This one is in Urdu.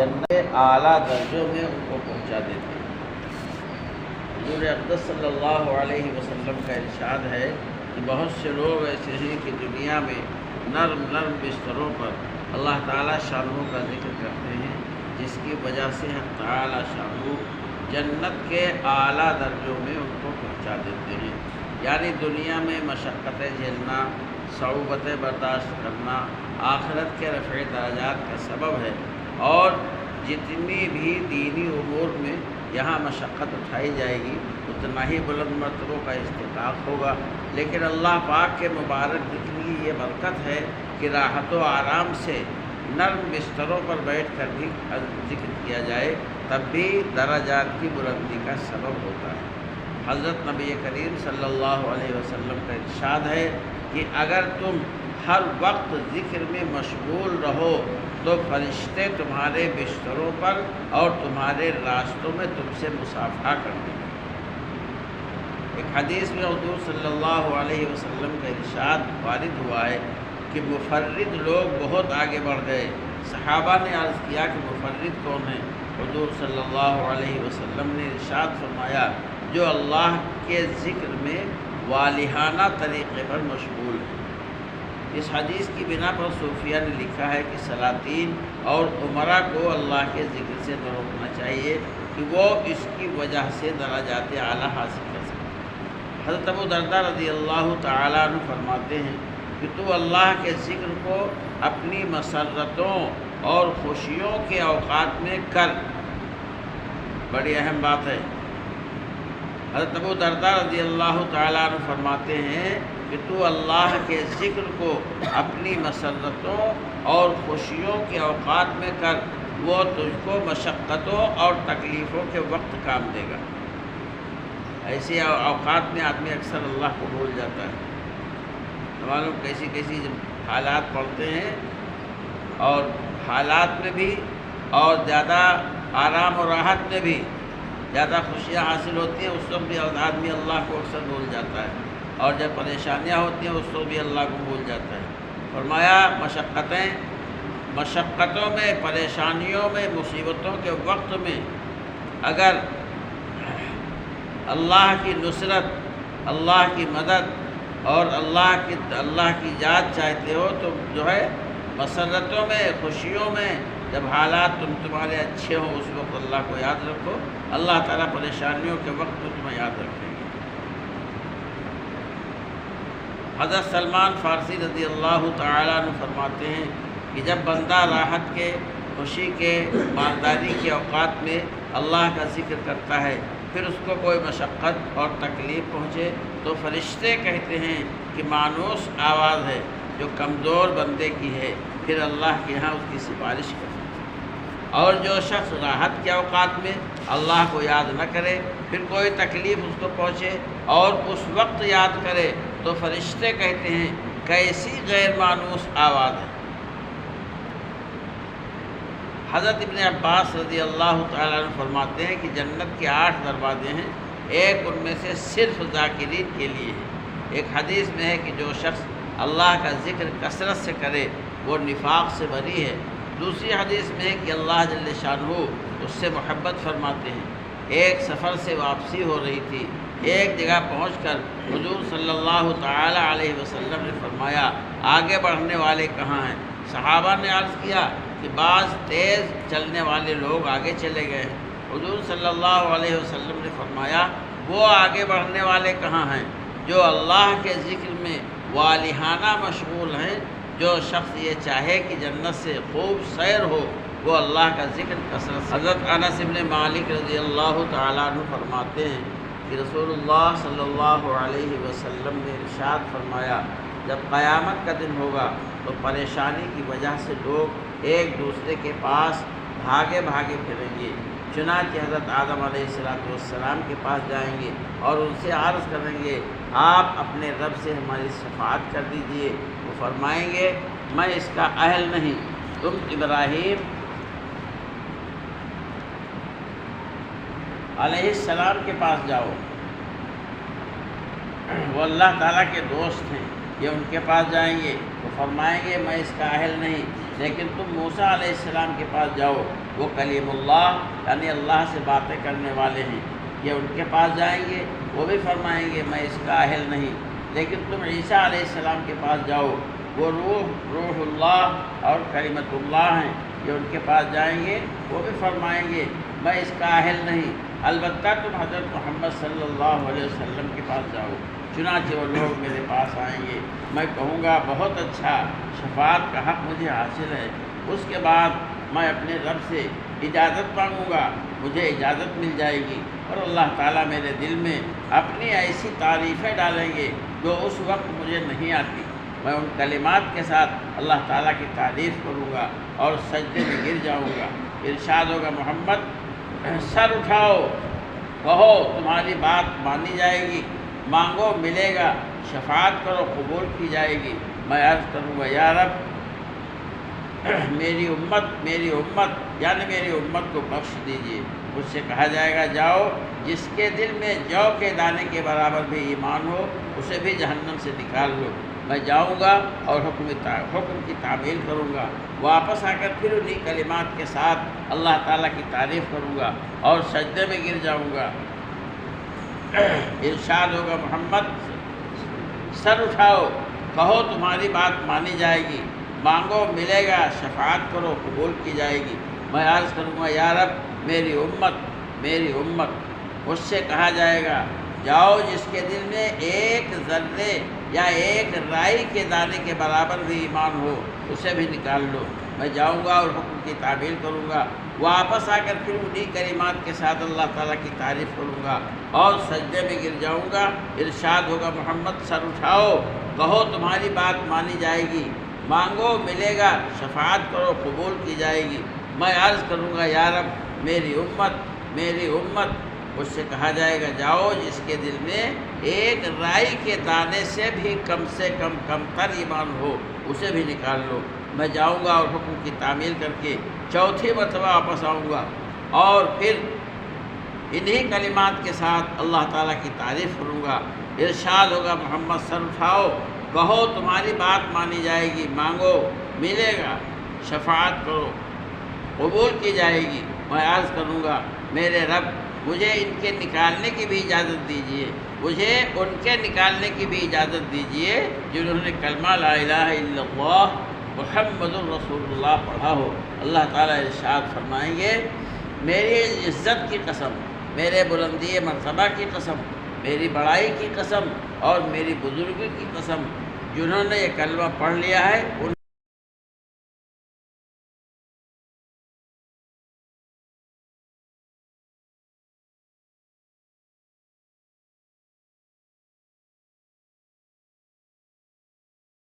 جنت کے اعلیٰ درجوں میں ان کو پہنچا دیتے ہیں۔ حضور اقدس صلی اللہ علیہ وسلم کا ارشاد ہے کہ بہت سے لوگ ایسے ہیں کہ دنیا میں نرم نرم بستروں پر اللہ تعالیٰ شانوں کا ذکر کرتے ہیں، جس کی وجہ سے حق تعالیٰ شانوں جنت کے اعلیٰ درجوں میں ان کو پہنچا دیتے ہیں۔ یعنی دنیا میں مشقتیں جھیلنا، صعوبتیں برداشت کرنا آخرت کے رفع درجات کا سبب ہے، اور جتنی بھی دینی امور میں یہاں مشقت اٹھائی جائے گی اتنا ہی بلند مرتبوں کا استحقاق ہوگا۔ لیکن اللہ پاک کے مبارک ذکر کی یہ برکت ہے کہ راحت و آرام سے نرم بستروں پر بیٹھ کر بھی ذکر کیا جائے تب بھی درجات کی بلندی کا سبب ہوتا ہے۔ حضرت نبی کریم صلی اللہ علیہ وسلم کا ارشاد ہے کہ اگر تم ہر وقت ذکر میں مشغول رہو تو فرشتے تمہارے بستروں پر اور تمہارے راستوں میں تم سے مصافحہ کرتے ہیں۔ ایک حدیث میں حضور صلی اللہ علیہ وسلم کا ارشاد وارد ہوا ہے کہ مفرد لوگ بہت آگے بڑھ گئے۔ صحابہ نے عرض کیا کہ مفرد کون ہے؟ حضور صلی اللہ علیہ وسلم نے ارشاد فرمایا جو اللہ کے ذکر میں والہانہ طریقے پر مشغول ہے۔ اس حدیث کی بنا پر صوفیہ نے لکھا ہے کہ سلاطین اور عمراء کو اللہ کے ذکر سے نہ روکنا چاہیے کہ وہ اس کی وجہ سے درجات اعلیٰ حاصل کر سکیں۔ حضرت ابو درداء رضی اللہ تعالیٰ عنہ فرماتے ہیں کہ تو اللہ کے ذکر کو اپنی مسرتوں اور خوشیوں کے اوقات میں کر۔ بڑی اہم بات ہے۔ حضرت ابو درداء رضی اللہ تعالیٰ عنہ فرماتے ہیں کہ تو اللہ کے ذکر کو اپنی مسرتوں اور خوشیوں کے اوقات میں کر، وہ تجھ کو مشقتوں اور تکلیفوں کے وقت کام دے گا۔ ایسے اوقات میں آدمی اکثر اللہ کو بھول جاتا ہے۔ معلوم کیسی کیسی جب حالات پڑتے ہیں اور حالات میں بھی اور زیادہ آرام و راحت میں بھی زیادہ خوشیاں حاصل ہوتی ہیں، اس وقت بھی آدمی اللہ کو اکثر بھول جاتا ہے، اور جب پریشانیاں ہوتی ہیں اس وقت بھی اللہ کو بھول جاتا ہے۔ فرمایا مشقتوں میں، پریشانیوں میں، مصیبتوں کے وقت میں اگر اللہ کی نصرت، اللہ کی مدد اور اللہ کی یاد چاہتے ہو تو جو ہے مسرتوں میں، خوشیوں میں جب حالات تمہارے اچھے ہوں اس وقت اللہ کو یاد رکھو، اللہ تعالیٰ پریشانیوں کے وقت میں تمہیں یاد رکھیں گے۔ حضرت سلمان فارسی رضی اللہ تعالیٰ عنہ فرماتے ہیں کہ جب بندہ راحت کے، خوشی کے، مالداری کے اوقات میں اللہ کا ذکر کرتا ہے، پھر اس کو کوئی مشقت اور تکلیف پہنچے تو فرشتے کہتے ہیں کہ مانوس آواز ہے جو کمزور بندے کی ہے، پھر اللہ کے یہاں اس کی سفارش کرتے ہیں۔ اور جو شخص راحت کے اوقات میں اللہ کو یاد نہ کرے، پھر کوئی تکلیف اس کو پہنچے اور اس وقت یاد کرے تو فرشتے کہتے ہیں کیسی غیر مانوس آواز ہے۔ حضرت ابن عباس رضی اللہ تعالیٰ عنہ فرماتے ہیں کہ جنت کے 8 دروازے ہیں، ایک ان میں سے صرف ذاکرین کے لیے ہے۔ ایک حدیث میں ہے کہ جو شخص اللہ کا ذکر کثرت سے کرے وہ نفاق سے بری ہے۔ دوسری حدیث میں ہے کہ اللہ جل شانہ اس سے محبت فرماتے ہیں۔ ایک سفر سے واپسی ہو رہی تھی، ایک جگہ پہنچ کر حضور صلی اللہ تعالیٰ علیہ وسلم نے فرمایا آگے بڑھنے والے کہاں ہیں؟ صحابہ نے عرض کیا کہ بعض تیز چلنے والے لوگ آگے چلے گئے ہیں۔ حضور صلی اللہ علیہ وسلم نے فرمایا وہ آگے بڑھنے والے کہاں ہیں جو اللہ کے ذکر میں والہانہ مشغول ہیں۔ جو شخص یہ چاہے کہ جنت سے خوب سیر ہو وہ اللہ کا ذکر کثرت سے۔ حضرت انس بن مالک رضی اللہ تعالیٰ عنہ فرماتے ہیں کہ رسول اللہ صلی اللہ علیہ وسلم نے ارشاد فرمایا جب قیامت کا دن ہوگا تو پریشانی کی وجہ سے لوگ ایک دوسرے کے پاس بھاگے بھاگے پھریں گے۔ چنانچہ حضرت آدم علیہ السلام کے پاس جائیں گے اور ان سے عرض کریں گے آپ اپنے رب سے ہماری شفاعت کر دیجئے۔ وہ فرمائیں گے میں اس کا اہل نہیں، تم ابراہیم علیہ السلام کے پاس جاؤ، وہ اللہ تعالیٰ کے دوست ہیں۔ یہ ان کے پاس جائیں گے، وہ فرمائیں گے میں اس کا اہل نہیں، لیکن تم موسیٰ علیہ السلام کے پاس جاؤ، وہ کلیم اللہ یعنی اللہ سے باتیں کرنے والے ہیں، یہ ان کے پاس جائیں گے، وہ بھی فرمائیں گے میں اس کا اہل نہیں۔ لیکن تم عیسیٰ علیہ السلام کے پاس جاؤ، وہ روح اللہ اور کلمۃ اللہ ہیں، یہ ان کے پاس جائیں گے، وہ بھی فرمائیں گے میں اس کا اہل نہیں۔ البتہ تم حضرت محمد صلی اللہ علیہ وسلم کے پاس جاؤ، چنانچہ وہ لوگ میرے پاس آئیں گے، میں کہوں گا بہت اچھا، شفاعت کا حق مجھے حاصل ہے۔ اس کے بعد میں اپنے رب سے اجازت مانگوں گا، مجھے اجازت مل جائے گی، اور اللہ تعالیٰ میرے دل میں اپنی ایسی تعریفیں ڈالیں گے جو اس وقت مجھے نہیں آتی۔ میں ان کلمات کے ساتھ اللہ تعالیٰ کی تعریف کروں گا اور سجدے میں گر جاؤں گا۔ ارشاد ہوگا محمد سر اٹھاؤ، کہو تمہاری بات مانی جائے گی، مانگو ملے گا، شفاعت کرو قبول کی جائے گی۔ میں عرض کروں گا یا رب میری امت یعنی میری امت کو بخش دیجیے۔ مجھ سے کہا جائے گا جاؤ، جس کے دل میں جو کے دانے کے برابر بھی ایمان ہو اسے بھی جہنم سے نکال لو۔ میں جاؤں گا اور حکم کی تعمیل کروں گا، واپس آ کر پھر انہی کلمات کے ساتھ اللہ تعالیٰ کی تعریف کروں گا اور سجدے میں گر جاؤں گا۔ ارشاد ہوگا محمد سر اٹھاؤ، کہو تمہاری بات مانی جائے گی، مانگو ملے گا، شفاعت کرو قبول کی جائے گی۔ میں عرض کروں گا یا رب میری امت مجھ سے کہا جائے گا جاؤ، جس کے دل میں ایک ذرے یا ایک رائی کے دانے کے برابر بھی ایمان ہو اسے بھی نکال لو۔ میں جاؤں گا اور حکم کی تعمیل کروں گا، واپس آ کر پھر انہی کلمات کے ساتھ اللہ تعالیٰ کی تعریف کروں گا اور سجدے میں گر جاؤں گا۔ ارشاد ہوگا محمد سر اٹھاؤ، کہو تمہاری بات مانی جائے گی، مانگو ملے گا، شفاعت کرو قبول کی جائے گی۔ میں عرض کروں گا یا رب میری امت مجھ سے کہا جائے گا جاؤ، جس کے دل میں ایک رائی کے دانے سے کم تر ایمان ہو اسے بھی نکال لو۔ میں جاؤں گا اور حکم کی تعمیل کر کے چوتھی مرتبہ واپس آؤں گا اور پھر انہی کلمات کے ساتھ اللہ تعالیٰ کی تعریف کروں گا۔ ارشاد ہوگا محمد سر اٹھاؤ، کہو تمہاری بات مانی جائے گی، مانگو ملے گا، شفاعت کرو قبول کی جائے گی۔ میں عرض کروں گا میرے رب مجھے ان کے نکالنے کی بھی اجازت دیجیے، مجھے ان کے نکالنے کی بھی اجازت دیجیے جنہوں نے کلمہ لا الہ الا اللہ محمد الرسول اللہ پڑھا ہو۔ اللہ تعالیٰ ارشاد فرمائیں گے میری عزت کی قسم، میرے بلندی مرتبہ کی قسم، میری بڑائی کی قسم اور میری بزرگی کی قسم، جنہوں نے یہ کلمہ پڑھ لیا ہے ان